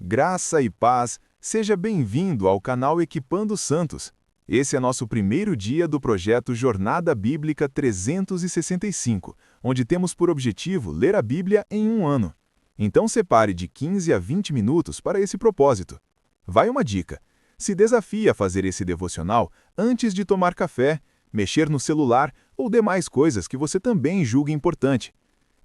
Graça e paz, seja bem-vindo ao canal Equipando Santos. Esse é nosso primeiro dia do projeto Jornada Bíblica 365, onde temos por objetivo ler a Bíblia em um ano. Então separe de 15 a 20 minutos para esse propósito. Vai uma dica: se desafie a fazer esse devocional antes de tomar café, mexer no celular ou demais coisas que você também julga importante.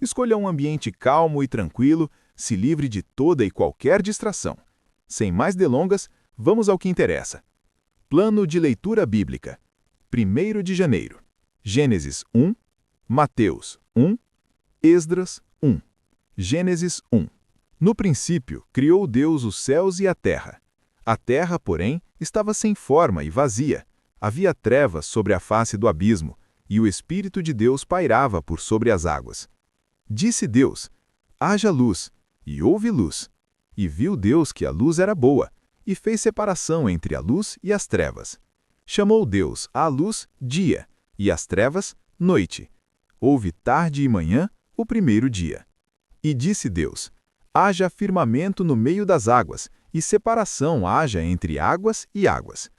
Escolha um ambiente calmo e tranquilo, se livre de toda e qualquer distração. Sem mais delongas, vamos ao que interessa. Plano de leitura bíblica. 1º de janeiro. Gênesis 1, Mateus 1, Esdras 1. Gênesis 1. No princípio, criou Deus os céus e a terra. A terra, porém, estava sem forma e vazia. Havia trevas sobre a face do abismo, e o Espírito de Deus pairava por sobre as águas. Disse Deus: haja luz, e houve luz. E viu Deus que a luz era boa, e fez separação entre a luz e as trevas. Chamou Deus à luz dia, e às trevas noite. Houve tarde e manhã, o primeiro dia. E disse Deus: haja firmamento no meio das águas, e separação haja entre águas e águas.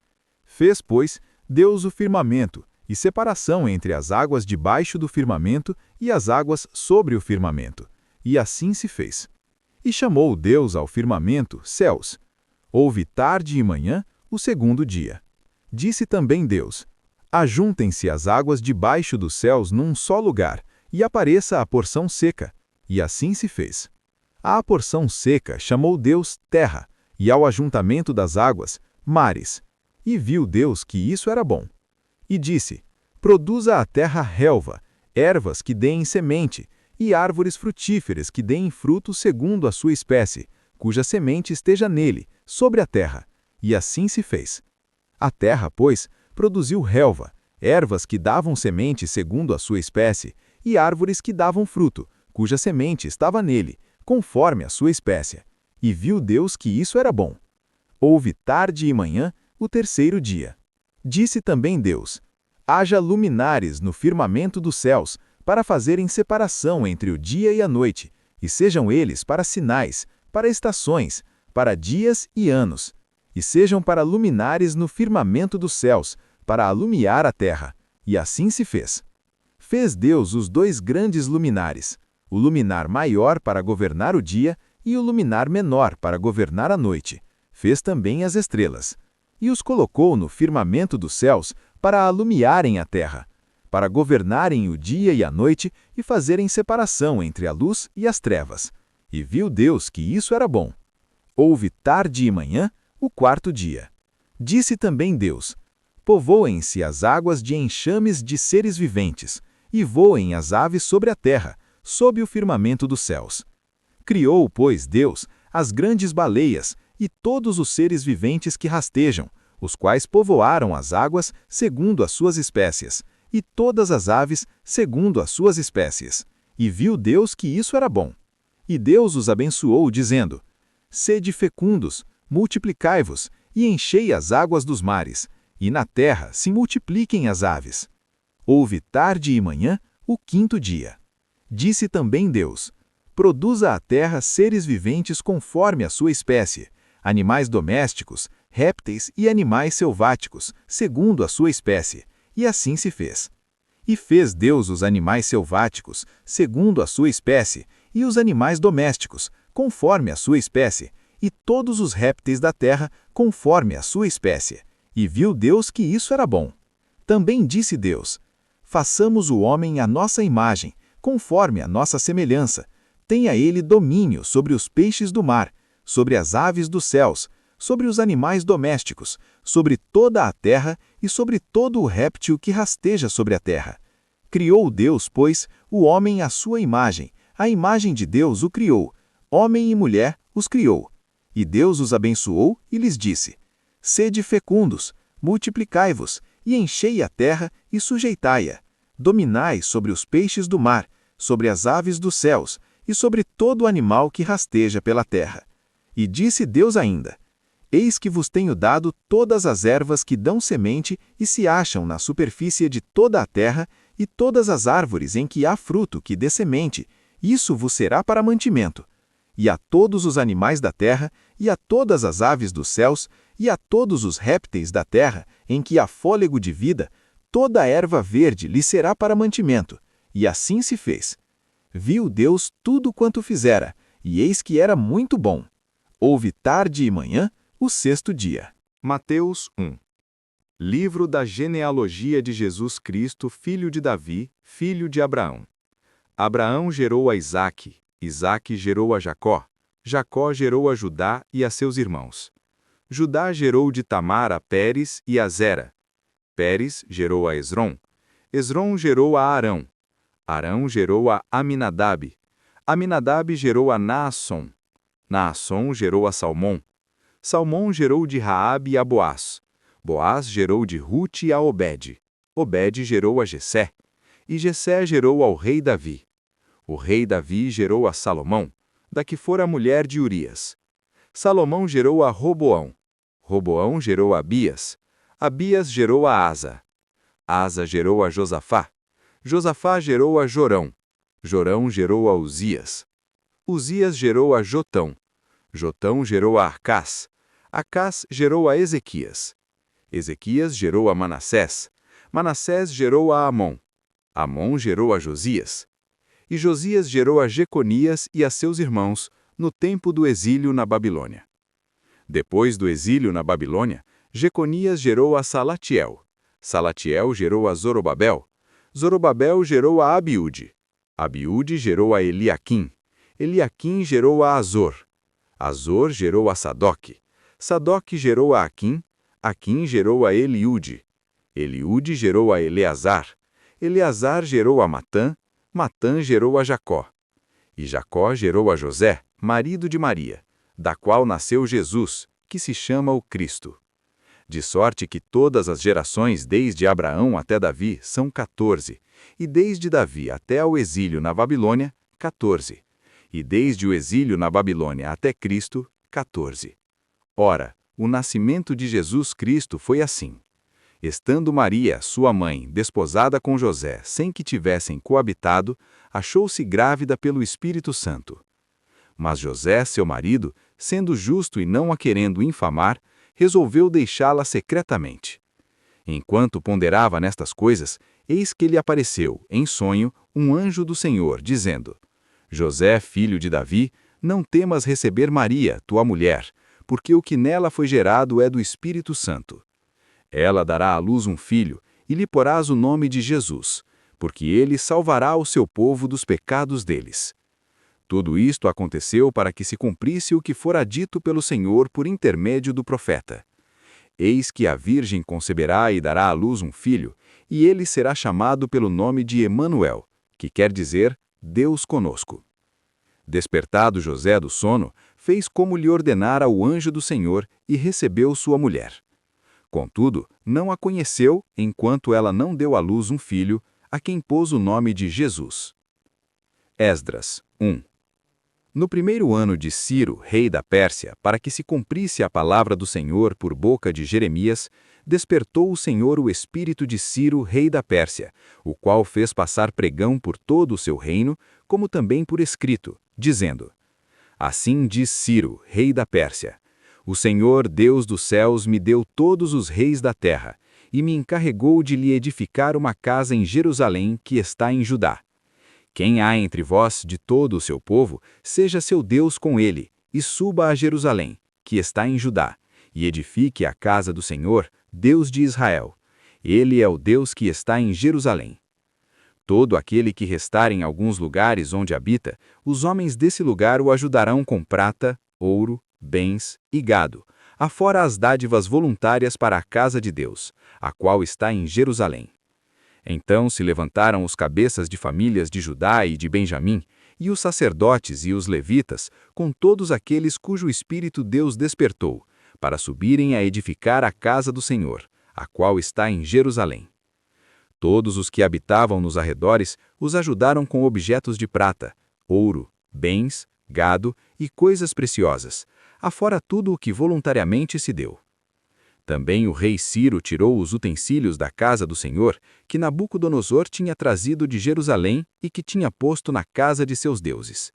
Fez, pois, Deus o firmamento, e separação entre as águas debaixo do firmamento e as águas sobre o firmamento. E assim se fez. E chamou Deus ao firmamento céus. Houve tarde e manhã, o segundo dia. Disse também Deus: ajuntem-se as águas debaixo dos céus num só lugar, e apareça a porção seca. E assim se fez. À porção seca chamou Deus terra, e ao ajuntamento das águas, mares. E viu Deus que isso era bom. E disse: produza a terra relva, ervas que deem semente, e árvores frutíferas que deem fruto segundo a sua espécie, cuja semente esteja nele, sobre a terra. E assim se fez. A terra, pois, produziu relva, ervas que davam semente segundo a sua espécie, e árvores que davam fruto, cuja semente estava nele, conforme a sua espécie. E viu Deus que isso era bom. Houve tarde e manhã, o terceiro dia. Disse também Deus: haja luminares no firmamento dos céus, para fazerem separação entre o dia e a noite, e sejam eles para sinais, para estações, para dias e anos, e sejam para luminares no firmamento dos céus, para alumiar a terra. E assim se fez. Fez Deus os 2 grandes luminares, o luminar maior para governar o dia e o luminar menor para governar a noite. Fez também as estrelas. E os colocou no firmamento dos céus para alumiarem a terra, para governarem o dia e a noite e fazerem separação entre a luz e as trevas. E viu Deus que isso era bom. Houve tarde e manhã, o quarto dia. Disse também Deus: povoem-se as águas de enxames de seres viventes, e voem as aves sobre a terra, sob o firmamento dos céus. Criou, pois, Deus as grandes baleias e todos os seres viventes que rastejam, os quais povoaram as águas segundo as suas espécies, e todas as aves segundo as suas espécies. E viu Deus que isso era bom. E Deus os abençoou, dizendo: sede fecundos, multiplicai-vos, e enchei as águas dos mares, e na terra se multipliquem as aves. Houve tarde e manhã, o quinto dia. Disse também Deus: produza a terra seres viventes conforme a sua espécie, animais domésticos, répteis e animais selváticos, segundo a sua espécie. E assim se fez. E fez Deus os animais selváticos, segundo a sua espécie, e os animais domésticos, conforme a sua espécie, e todos os répteis da terra, conforme a sua espécie. E viu Deus que isso era bom. Também disse Deus: façamos o homem à nossa imagem, conforme a nossa semelhança. Tenha ele domínio sobre os peixes do mar, sobre as aves dos céus, sobre os animais domésticos, sobre toda a terra e sobre todo o réptil que rasteja sobre a terra. Criou Deus, pois, o homem à sua imagem, a imagem de Deus o criou, homem e mulher os criou. E Deus os abençoou e lhes disse: sede fecundos, multiplicai-vos, e enchei a terra e sujeitai-a. Dominai sobre os peixes do mar, sobre as aves dos céus, e sobre todo animal que rasteja pela terra. E disse Deus ainda: eis que vos tenho dado todas as ervas que dão semente e se acham na superfície de toda a terra, e todas as árvores em que há fruto que dê semente, isso vos será para mantimento. E a todos os animais da terra, e a todas as aves dos céus, e a todos os répteis da terra, em que há fôlego de vida, toda a erva verde lhe será para mantimento. E assim se fez. Viu Deus tudo quanto fizera, e eis que era muito bom. Houve tarde e manhã, o sexto dia. Mateus 1. Livro da genealogia de Jesus Cristo, filho de Davi, filho de Abraão. Abraão gerou a Isaque, Isaque gerou a Jacó, Jacó gerou a Judá e a seus irmãos. Judá gerou de Tamar a Pérez e a Zera. Pérez gerou a Esrom. Esrom gerou a Arão. Arão gerou a Aminadab. Aminadab gerou a Naasson. Naasson gerou a Salmão. Salmão gerou de Raabe a Boaz. Boaz gerou de Rute a Obed. Obed gerou a Jessé. E Jessé gerou ao rei Davi. O rei Davi gerou a Salomão, da que fora a mulher de Urias. Salomão gerou a Roboão. Roboão gerou a Abias. Abias gerou a Asa. Asa gerou a Josafá. Josafá gerou a Jorão. Jorão gerou a Uzias. Uzias gerou a Jotão. Jotão gerou a Acás. Acás gerou a Ezequias. Ezequias gerou a Manassés. Manassés gerou a Amon. Amon gerou a Josias. E Josias gerou a Jeconias e a seus irmãos, no tempo do exílio na Babilônia. Depois do exílio na Babilônia, Jeconias gerou a Salatiel. Salatiel gerou a Zorobabel. Zorobabel gerou a Abiúde. Abiúde gerou a Eliaquim. Eliaquim gerou a Azor. Azor gerou a Sadoque. Sadoque gerou a Aquim. Aquim gerou a Eliúde. Eliúde gerou a Eleazar. Eleazar gerou a Matã. Matã gerou a Jacó. E Jacó gerou a José, marido de Maria, da qual nasceu Jesus, que se chama o Cristo. De sorte que todas as gerações desde Abraão até Davi são 14, e desde Davi até ao exílio na Babilônia, 14, e desde o exílio na Babilônia até Cristo, 14. Ora, o nascimento de Jesus Cristo foi assim. Estando Maria, sua mãe, desposada com José, sem que tivessem coabitado, achou-se grávida pelo Espírito Santo. Mas José, seu marido, sendo justo e não a querendo infamar, resolveu deixá-la secretamente. Enquanto ponderava nestas coisas, eis que lhe apareceu, em sonho, um anjo do Senhor, dizendo: José, filho de Davi, não temas receber Maria, tua mulher, porque o que nela foi gerado é do Espírito Santo. Ela dará à luz um filho, e lhe porás o nome de Jesus, porque ele salvará o seu povo dos pecados deles. Tudo isto aconteceu para que se cumprisse o que fora dito pelo Senhor por intermédio do profeta. Eis que a virgem conceberá e dará à luz um filho, e ele será chamado pelo nome de Emanuel, que quer dizer Deus conosco. Despertado José do sono, fez como lhe ordenara o anjo do Senhor e recebeu sua mulher. Contudo, não a conheceu, enquanto ela não deu à luz um filho, a quem pôs o nome de Jesus. Esdras 1. No primeiro ano de Ciro, rei da Pérsia, para que se cumprisse a palavra do Senhor por boca de Jeremias, despertou o Senhor o espírito de Ciro, rei da Pérsia, o qual fez passar pregão por todo o seu reino, como também por escrito, dizendo: Assim diz Ciro, rei da Pérsia: O Senhor, Deus dos céus, me deu todos os reis da terra, e me encarregou de lhe edificar uma casa em Jerusalém, que está em Judá. Quem há entre vós, de todo o seu povo, seja seu Deus com ele, e suba a Jerusalém, que está em Judá, e edifique a casa do Senhor, Deus de Israel. Ele é o Deus que está em Jerusalém. Todo aquele que restar em alguns lugares onde habita, os homens desse lugar o ajudarão com prata, ouro, bens e gado, afora as dádivas voluntárias para a casa de Deus, a qual está em Jerusalém. Então se levantaram os cabeças de famílias de Judá e de Benjamim, e os sacerdotes e os levitas, com todos aqueles cujo espírito Deus despertou, para subirem a edificar a casa do Senhor, a qual está em Jerusalém. Todos os que habitavam nos arredores os ajudaram com objetos de prata, ouro, bens, gado e coisas preciosas, afora tudo o que voluntariamente se deu. Também o rei Ciro tirou os utensílios da casa do Senhor, que Nabucodonosor tinha trazido de Jerusalém e que tinha posto na casa de seus deuses.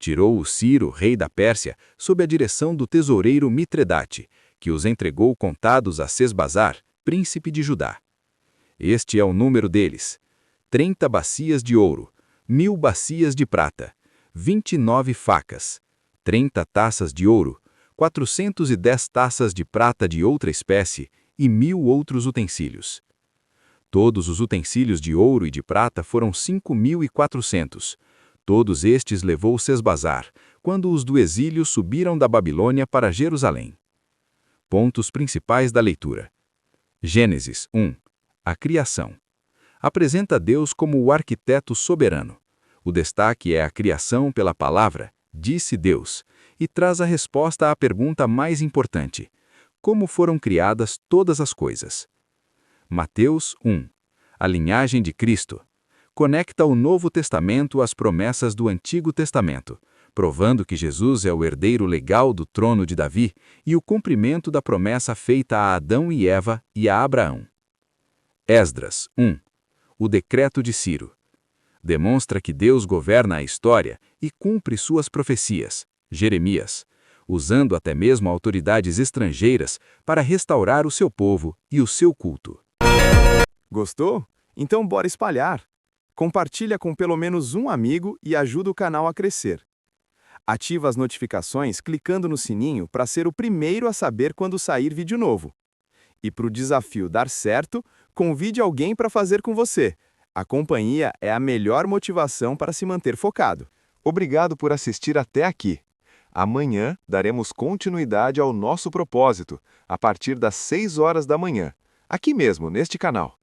Tirou-o Ciro, rei da Pérsia, sob a direção do tesoureiro Mitredate, que os entregou contados a Sesbazar, príncipe de Judá. Este é o número deles: 30 bacias de ouro, 1000 bacias de prata, 29 facas, 30 taças de ouro, 410 taças de prata de outra espécie e 1000 outros utensílios. Todos os utensílios de ouro e de prata foram 5.400. Todos estes levou Sesbazar, quando os do exílio subiram da Babilônia para Jerusalém. Pontos principais da leitura. Gênesis 1. A criação. Apresenta Deus como o arquiteto soberano. O destaque é a criação pela palavra, disse Deus, e traz a resposta à pergunta mais importante: como foram criadas todas as coisas? Mateus 1. A linhagem de Cristo. Conecta o Novo Testamento às promessas do Antigo Testamento, provando que Jesus é o herdeiro legal do trono de Davi e o cumprimento da promessa feita a Adão e Eva e a Abraão. Esdras 1. O decreto de Ciro. Demonstra que Deus governa a história e cumpre suas profecias, Jeremias, usando até mesmo autoridades estrangeiras para restaurar o seu povo e o seu culto. Gostou? Então bora espalhar! Compartilha com pelo menos um amigo e ajuda o canal a crescer. Ativa as notificações clicando no sininho para ser o primeiro a saber quando sair vídeo novo. E para o desafio dar certo, convide alguém para fazer com você. A companhia é a melhor motivação para se manter focado. Obrigado por assistir até aqui. Amanhã daremos continuidade ao nosso propósito, a partir das 6 horas da manhã, aqui mesmo, neste canal.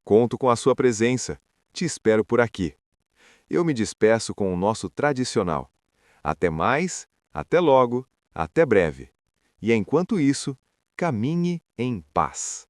Conto com a sua presença. Te espero por aqui. Eu me despeço com o nosso tradicional. Até mais, até logo, até breve. E enquanto isso, caminhe em paz.